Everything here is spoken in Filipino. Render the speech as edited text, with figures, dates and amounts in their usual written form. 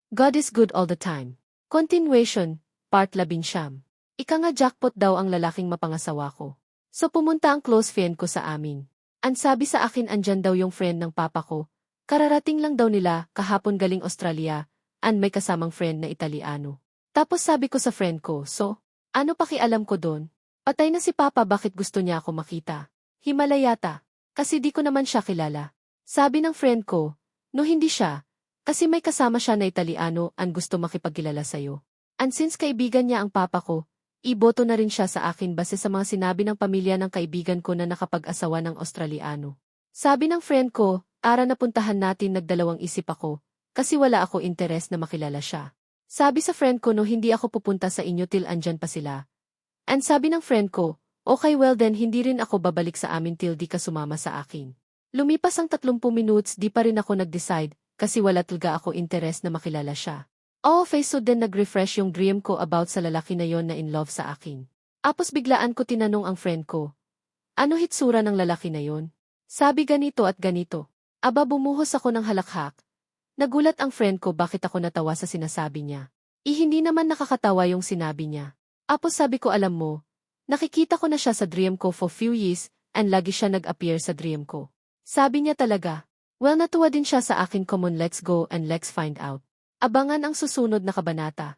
God is good all the time. Continuation, Part 11. Ika nga jackpot daw ang lalaking mapangasawa ko. So pumunta ang close friend ko sa amin. Ang sabi sa akin andyan daw yung friend ng papa ko. Kararating lang daw nila kahapon galing Australia, and may kasamang friend na Italiano. Tapos sabi ko sa friend ko, so, ano pakialam ko doon? Patay na si papa, bakit gusto niya ako makita? Himalayata, kasi di ko naman siya kilala. Sabi ng friend ko, no hindi siya, kasi may kasama siya na Italiano ang gusto makipagkilala sa'yo. And since kaibigan niya ang papa ko, iboto na rin siya sa akin base sa mga sinabi ng pamilya ng kaibigan ko na nakapag-asawa ng Australiano. Sabi ng friend ko, ara napuntahan natin, nagdalawang isip ako, kasi wala ako interes na makilala siya. Sabi sa friend ko, no hindi ako pupunta sa inyo till andyan pa sila. And sabi ng friend ko, okay well then hindi rin ako babalik sa amin till di ka sumama sa akin. Lumipas ang 30 minutes, di pa rin ako nag-decide, kasi wala talaga ako interes na makilala siya. So din nag-refresh yung dream ko about sa lalaki na yon na in love sa akin. Apos biglaan ko tinanong ang friend ko, ano hitsura ng lalaki na yon? Sabi ganito at ganito. Aba, bumuhos ako ng halakhak. Nagulat ang friend ko bakit ako natawa sa sinasabi niya. Hindi naman nakakatawa yung sinabi niya. Apos sabi ko, alam mo, nakikita ko na siya sa dream ko for few years and lagi siya nag-appear sa dream ko. Sabi niya talaga. Well, natuwa din siya sa akin. Come on, let's go and let's find out. Abangan ang susunod na kabanata.